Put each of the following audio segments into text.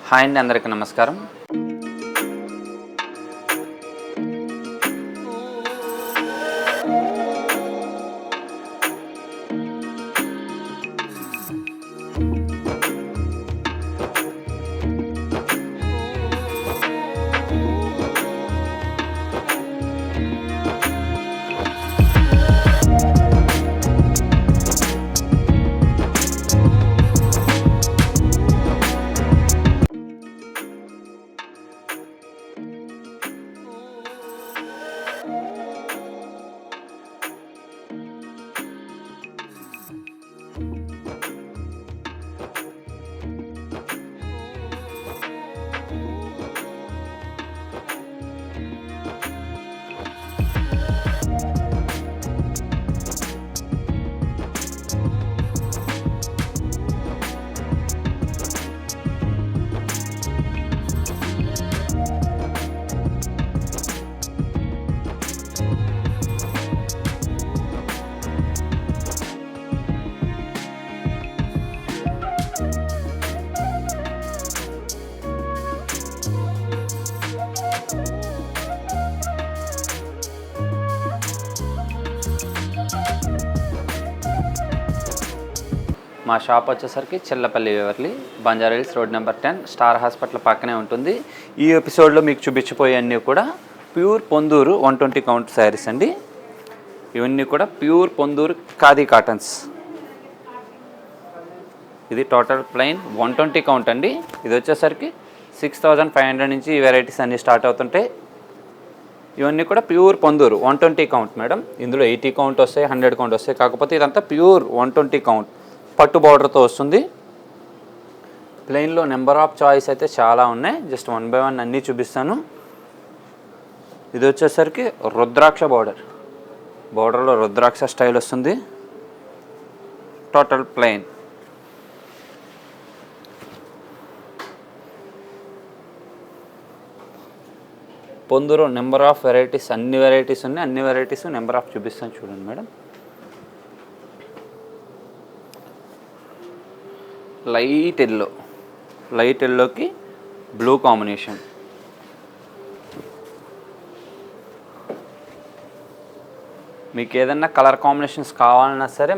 Hi అండి, అందరికీ నమస్కారం. మా షాప్ వచ్చేసరికి చిల్లపల్లి వేవర్లి, Banjara Hills road number 10, star hospital పక్కనే ఉంటుంది. ఈ ఎపిసోడ్లో మీకు చూపించిపోయే అన్నీ కూడా ప్యూర్ పొందూరు 120 కౌంట్ శారీస్ అండి. ఇవన్నీ కూడా ప్యూర్ పొందూరు ఖాదీ కాటన్స్. ఇది టోటల్ ప్లెయిన్ 120 కౌంట్ అండి. ఇది వచ్చేసరికి 6500 నుంచి ఈ వెరైటీస్ అన్నీ స్టార్ట్ అవుతుంటాయి. ఇవన్నీ కూడా ప్యూర్ పొందూరు 120 కౌంట్ మేడం. ఇందులో 80 కౌంట్ వస్తాయి, 100 కౌంట్ వస్తాయి. కాకపోతే ఇదంతా ప్యూర్ 120 కౌంట్ పట్టు బార్డర్తో వస్తుంది. ప్లెయిన్లో నెంబర్ ఆఫ్ చాయిస్ అయితే చాలా ఉన్నాయి. జస్ట్ 1 by 1 అన్నీ చూపిస్తాను. ఇది వచ్చేసరికి రుద్రాక్ష బార్డర్లో రుద్రాక్ష స్టైల్ వస్తుంది. Total plain. Ponduru number of varieties, అన్ని వెరైటీస్ ఉన్నాయి. అన్ని వెరైటీస్ నెంబర్ ఆఫ్ చూపిస్తాను చూడండి మేడం. లైట్ ఎల్లోకి బ్లూ కాంబినేషన్. మీకు ఏదన్నా కలర్ కాంబినేషన్స్ కావాలన్నా సరే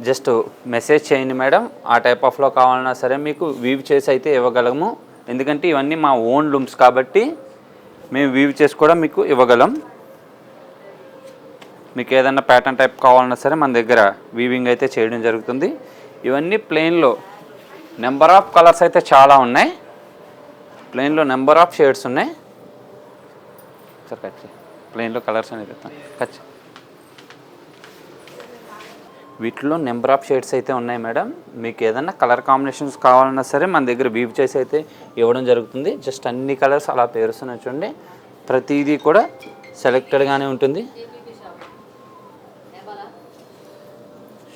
జస్ట్ మెసేజ్ చేయండి మేడం. ఆ టైప్ ఆఫ్లో కావాలన్నా సరే మీకు వీవ్ చేసి అయితే ఇవ్వగలము. ఎందుకంటే ఇవన్నీ మా ఓన్ లూమ్స్ కాబట్టి మేము వీవ్ చేసి కూడా మీకు ఇవ్వగలం. మీకు ఏదన్నా ప్యాటర్న్ టైప్ కావాలన్నా సరే మన దగ్గర వీవింగ్ అయితే చేయడం జరుగుతుంది. ఇవన్నీ ప్లెయిన్లో నెంబర్ ఆఫ్ కలర్స్ అయితే చాలా ఉన్నాయి. ప్లెయిన్లో నెంబర్ ఆఫ్ షేడ్స్ ఉన్నాయి. సార్ కచ్చి ప్లెయిన్లో కలర్స్ అనేది కచ్చి వీటిలో నెంబర్ ఆఫ్ షేడ్స్ అయితే ఉన్నాయి మేడం. మీకు ఏదన్నా కలర్ కాంబినేషన్స్ కావాలన్నా సరే మన దగ్గర వీవ్ చేసి అయితే ఇవ్వడం జరుగుతుంది. జస్ట్ అన్ని కలర్స్ అలా పేరుస్తున్నాయి చూడండి. ప్రతిదీ కూడా సెలెక్టెడ్గానే ఉంటుంది.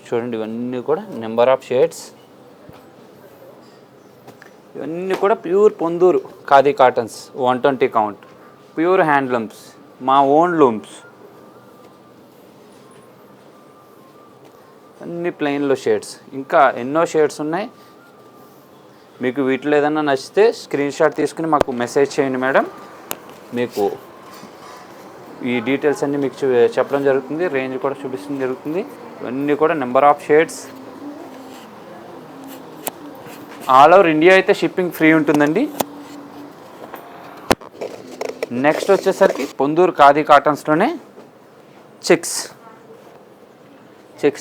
చూడండి, ఇవన్నీ కూడా నెంబర్ ఆఫ్ షేడ్స్. ఇవన్నీ కూడా pure Ponduru khadi cottons 120 count, pure handlooms, మా ఓన్ లూమ్స్. అన్ని ప్లెయిన్లో షేడ్స్, ఇంకా ఎన్నో షేడ్స్ ఉన్నాయి. మీకు వీటిలో ఏదన్నా నచ్చితే స్క్రీన్ షాట్ తీసుకుని మాకు మెసేజ్ చేయండి మేడం. మీకు ఈ డీటెయిల్స్ అన్నీ మీకు చెప్పడం జరుగుతుంది. రేంజ్ కూడా చూపించడం జరుగుతుంది. ఇవన్నీ కూడా number of shades. All over India అయితే షిప్పింగ్ ఫ్రీ ఉంటుందండి. నెక్స్ట్ వచ్చేసరికి పొందూరు ఖాదీ కాటన్స్లోనే చెక్స్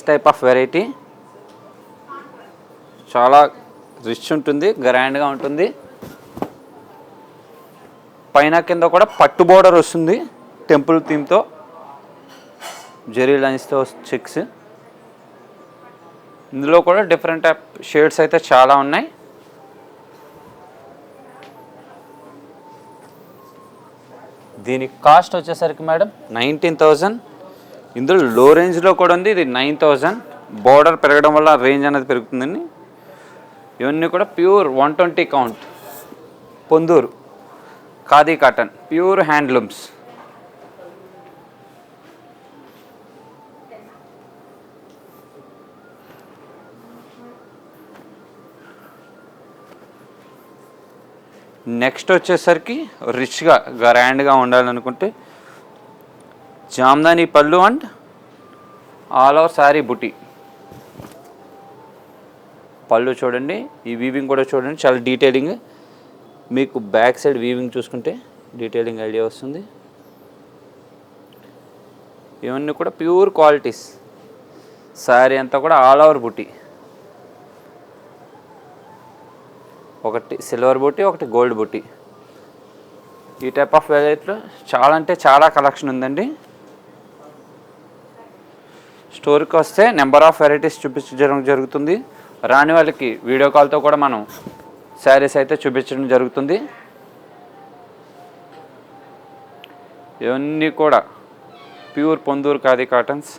టైప్ ఆఫ్ వెరైటీ. చాలా రిచ్ ఉంటుంది, గ్రాండ్గా ఉంటుంది. పైన కింద కూడా పట్టు బోర్డర్ వస్తుంది. టెంపుల్ థీమ్తో జెరీ లైన్స్తో చెక్స్. ఇందులో కూడా డిఫరెంట్ టైప్ షేడ్స్ అయితే చాలా ఉన్నాయి. దీనికి కాస్ట్ వచ్చేసరికి మేడం 19,000. ఇందులో లో రేంజ్లో కూడా ఉంది. ఇది 9,000. బోర్డర్ పెరగడం వల్ల రేంజ్ అనేది పెరుగుతుందండి. ఇవన్నీ కూడా pure 120 count Ponduru khadi cotton, pure handlooms. Next వచ్చేసరికి రిచ్గా గ్రాండ్గా ఉండాలనుకుంటే జామ్దాని పళ్ళు అండ్ ఆల్ ఓవర్ శారీ బుటీ. పళ్ళు చూడండి, ఈ వీవింగ్ కూడా చూడండి చాలా డీటెయిలింగ్. మీకు బ్యాక్ సైడ్ వీవింగ్ చూసుకుంటే డీటెయిలింగ్ ఐడియా వస్తుంది. ఇవన్నీ కూడా ప్యూర్ క్వాలిటీస్. శారీ అంతా కూడా ఆల్ ఓవర్ బుటీ, ఒకటి సిల్వర్ బుటీ, ఒకటి గోల్డ్ బుటీ. ఈ టైప్ ఆఫ్ వెరైటీలో చాలా అంటే చాలా కలెక్షన్ ఉందండి. స్టోర్కి వస్తే నెంబర్ ఆఫ్ వెరైటీస్ చూపించడం జరుగుతుంది. రాని వాళ్ళకి వీడియో కాల్తో కూడా మనం శారీస్ అయితే చూపించడం జరుగుతుంది. ఇవన్నీ కూడా ప్యూర్ పొందూరు ఖాదీ కాటన్స్.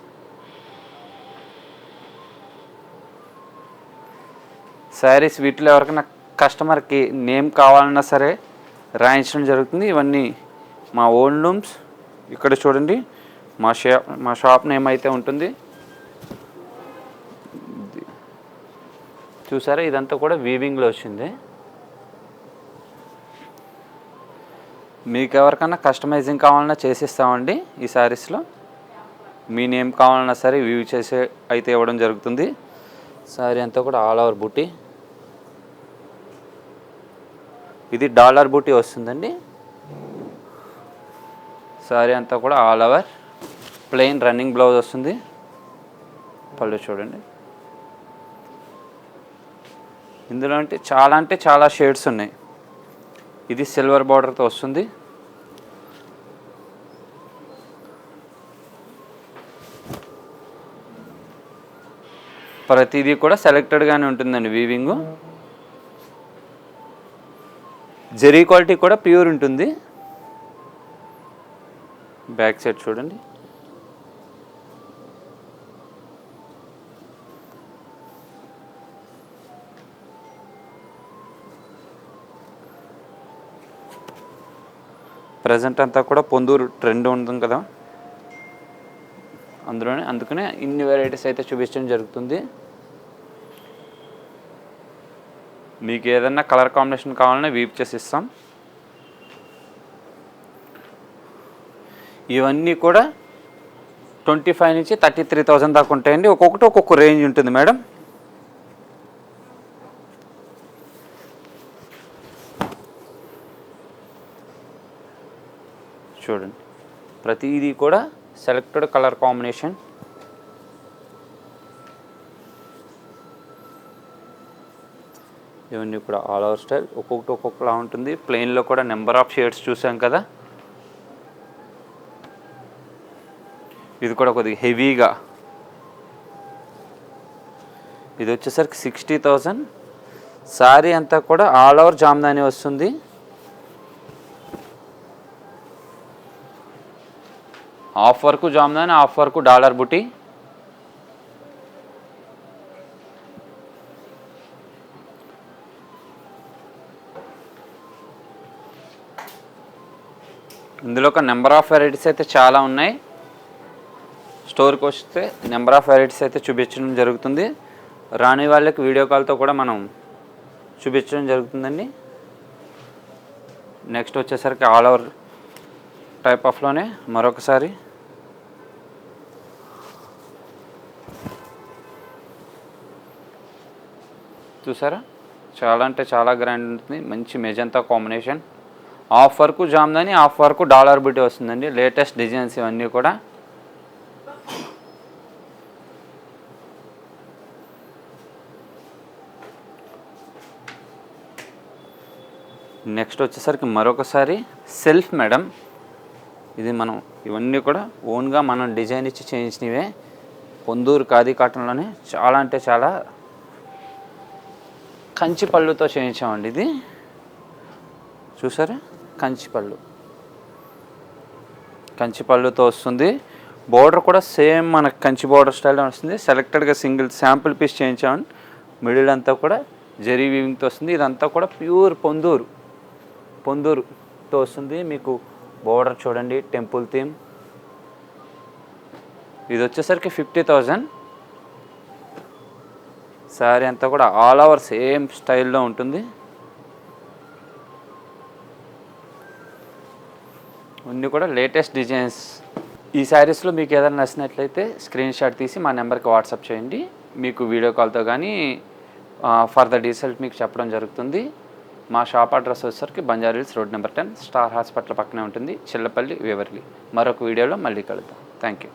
శారీస్ వీటిలో ఎవరికైనా కస్టమర్కి నేమ్ కావాలన్నా సరే రాయించడం జరుగుతుంది. ఇవన్నీ మా ఓన్ లూమ్స్. ఇక్కడ చూడండి మా షాప్ నేమ్ అయితే ఉంటుంది. చూసారా, ఇదంతా కూడా వీవింగ్లో వచ్చింది. మీకు ఎవరికైనా కస్టమైజింగ్ కావాలన్నా చేసిస్తామండి. ఈ శారీస్లో మీ నేమ్ కావాలన్నా సరే వీవ్ చేసే అయితే ఇవ్వడం జరుగుతుంది. శారీ అంతా కూడా ఆల్ ఓవర్ బూటీ. ఇది డాలర్ బూటీ వస్తుందండి. శారీ అంతా కూడా all over plain running blouse వస్తుంది. పళ్ళు చూడండి. ఇందులో అంటే చాలా షేడ్స్ ఉన్నాయి. ఇది సిల్వర్ బార్డర్తో వస్తుంది. ప్రతిదీ కూడా సెలెక్టెడ్గానే ఉంటుందండి. వీవింగ్ జరీ క్వాలిటీ కూడా ప్యూర్ ఉంటుంది. బ్యాక్ సైడ్ చూడండి. ప్రజెంట్ అంతా కూడా పొందూరు ట్రెండ్ ఉంటుంది కదా, అందుకనే ఇన్ని వెరైటీస్ అయితే చూపించడం జరుగుతుంది. మీకు ఏదన్నా కలర్ కాంబినేషన్ కావాలన్నా వీప్ చేసి ఇస్తాం. ఇవన్నీ కూడా 25 నుంచి 33,000 దాకా ఉంటాయండి. ఒక్కొక్కటి ఒక్కొక్క రేంజ్ ఉంటుంది మేడం. చూడండి, ప్రతిదీ కూడా సెలెక్టెడ్ కలర్ కాంబినేషన్. ఇవన్నీ కూడా ఆల్ ఓవర్ స్టైల్, ఒక్కొక్కటి ఒక్కొక్కలా ఉంటుంది. ప్లెయిన్లో కూడా నెంబర్ ఆఫ్ షేడ్స్ చూసాం కదా. ఇది కూడా కొద్దిగా హెవీగా, ఇది వచ్చేసరికి 60,000. శారీ అంతా కూడా ఆల్ ఓవర్ జామ్దాని వస్తుంది. హాఫ్ వరకు జామ్దాని, హాఫ్ వరకు డాలర్ బుటీ. ఇందులో ఒక నెంబర్ ఆఫ్ వెరైటీస్ అయితే చాలా ఉన్నాయి. స్టోర్కి వస్తే నెంబర్ ఆఫ్ వెరైటీస్ అయితే చూపించడం జరుగుతుంది. రాని వాళ్ళకి వీడియో కాల్తో కూడా మనం చూపించడం జరుగుతుందండి. నెక్స్ట్ వచ్చేసరికి ఆల్ ఓవర్ టైప్ ఆఫ్లోనే మరొకసారి చూసారా, చాలా అంటే చాలా గ్రాండ్ ఉంటుంది. మంచి మెజంతా కాంబినేషన్. హాఫ్ వరకు జామ్దాని, హాఫ్ వరకు డాలర్ బుటీ వస్తుందండి. లేటెస్ట్ డిజైన్స్ ఇవన్నీ కూడా. నెక్స్ట్ వచ్చేసరికి మరొకసారి సెల్ఫ్ మేడం. ఇది మనం ఇవన్నీ కూడా ఓన్గా మనం డిజైన్ ఇచ్చి చేయించినవే. పొందూరు ఖాదీ కాటన్లోనే చాలా అంటే చాలా కంచి పళ్ళుతో చేయించామండి. ఇది చూసారా, కంచి పళ్ళుతో వస్తుంది. బోర్డర్ కూడా సేమ్ మనకు కంచి బోర్డర్ స్టైల్లో వస్తుంది. సెలెక్టెడ్గా సింగిల్ శాంపుల్ పీస్ చేయించామండి. మిడిల్ అంతా కూడా జరీ వీవింగ్తో వస్తుంది. ఇదంతా కూడా ప్యూర్ పొందూరుతో వస్తుంది. మీకు బోర్డర్ చూడండి, టెంపుల్ థీమ్. ఇది వచ్చేసరికి 50,000. శారీ అంతా కూడా ఆల్ ఓవర్ సేమ్ స్టైల్లో ఉంటుంది. అన్నీ కూడా లేటెస్ట్ డిజైన్స్. ఈ శారీస్లో మీకు ఏదైనా నచ్చినట్లయితే స్క్రీన్ షాట్ తీసి మా నెంబర్కి వాట్సాప్ చేయండి. మీకు వీడియో కాల్తో కానీ ఫర్దర్ డీటెయిల్స్ మీకు చెప్పడం జరుగుతుంది. మా షాప్ అడ్రస్ వచ్చేసరికి Banjara Hills road number 10 star hospital పక్కనే ఉంటుంది, చిల్లపల్లి, వేవర్లి. మరొక వీడియోలో మళ్ళీ కలుద్దాం. Thank you.